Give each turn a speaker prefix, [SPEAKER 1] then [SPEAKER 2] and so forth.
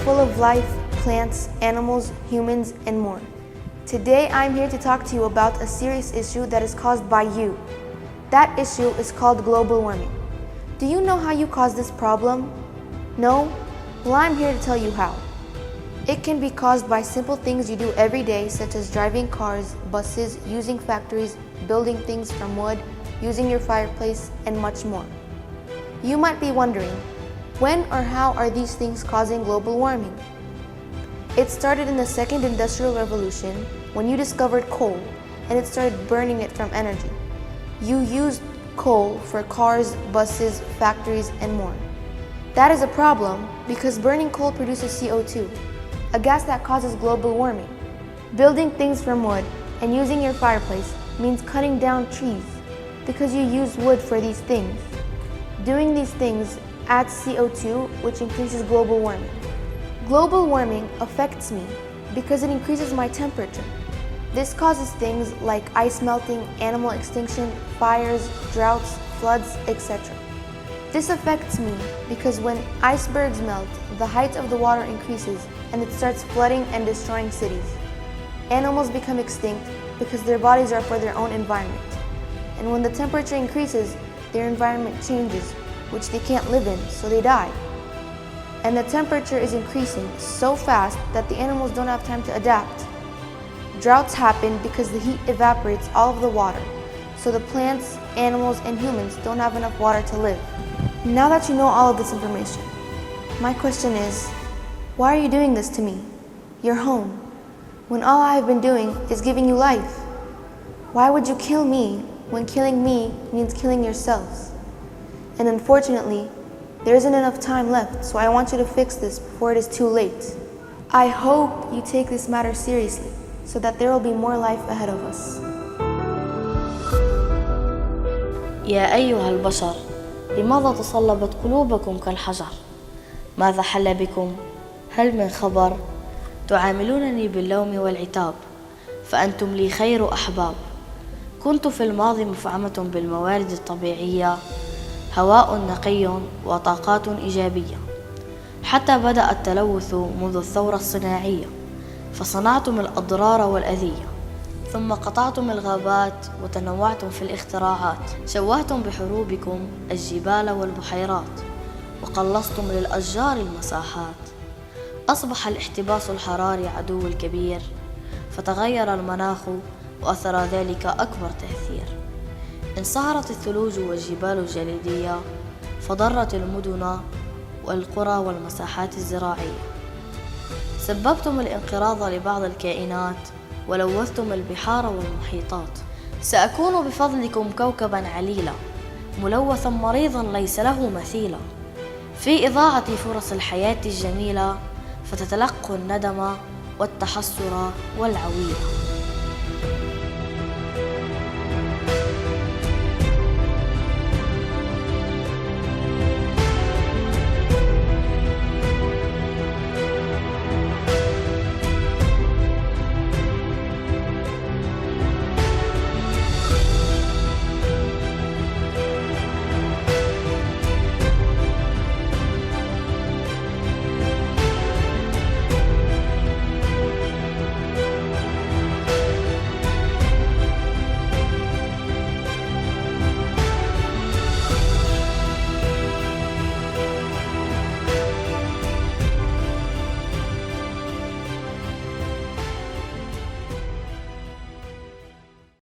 [SPEAKER 1] full of life, plants, animals, humans, and more. Today I'm here to talk to you about a serious issue that is caused by you. That issue is called global warming. Do you know how you cause this problem? No? Well, I'm here to tell you how. It can be caused by simple things you do every day, such as driving cars, buses, using factories, building things from wood, using your fireplace, and much more. You might be wondering, when or how are these things causing global warming? It started in the second industrial revolution when you discovered coal and it started burning it from energy. You used coal for cars, buses, factories, and more. That is a problem because burning coal produces CO2, a gas that causes global warming. Building things from wood and using your fireplace means cutting down trees because you use wood for these things. Doing these things adds CO2, which increases global warming. Global warming affects me because it increases my temperature. This causes things like ice melting, animal extinction, fires, droughts, floods, etc. This affects me because when icebergs melt, the height of the water increases and it starts flooding and destroying cities. Animals become extinct because their bodies are for their own environment. And when the temperature increases, their environment changes, which they can't live in, so they die. And the temperature is increasing so fast that the animals don't have time to adapt. Droughts happen because the heat evaporates all of the water, so the plants, animals, and humans don't have enough water to live. Now that you know all of this information, my question is, why are you doing this to me, your home, when all I have been doing is giving you life? Why would you kill me when killing me means killing yourselves? And unfortunately, there isn't enough time left, so I want you to fix this before it is too late. I hope you take this matter seriously, so that there will be more life ahead of us.
[SPEAKER 2] يا أيها البشر، لماذا تصلبت قلوبكم كالحجر؟ ماذا حل بكم؟ هل من خبر؟ تعاملونني باللوم والعتاب، فأنتم لي خير أحباب. كنت في الماضي مفعمة بالموارد الطبيعية، هواء نقي وطاقات إيجابية، حتى بدأ التلوث منذ الثورة الصناعية، فصنعتم الأضرار والأذية، ثم قطعتم الغابات وتنوعتم في الاختراعات، شوهتم بحروبكم الجبال والبحيرات، وقلصتم للأشجار المساحات. أصبح الاحتباس الحراري عدو الكبير، فتغير المناخ وأثر ذلك أكبر تأثير. انصهرت الثلوج والجبال الجليدية، فضرت المدن والقرى والمساحات الزراعية. سببتم الانقراض لبعض الكائنات ولوثتم البحار والمحيطات. سأكون بفضلكم كوكبا عليلا، ملوثا مريضا ليس له مثيلا، في إضاعة فرص الحياة الجميلة، فتتلقوا الندم والتحسر والعويلة.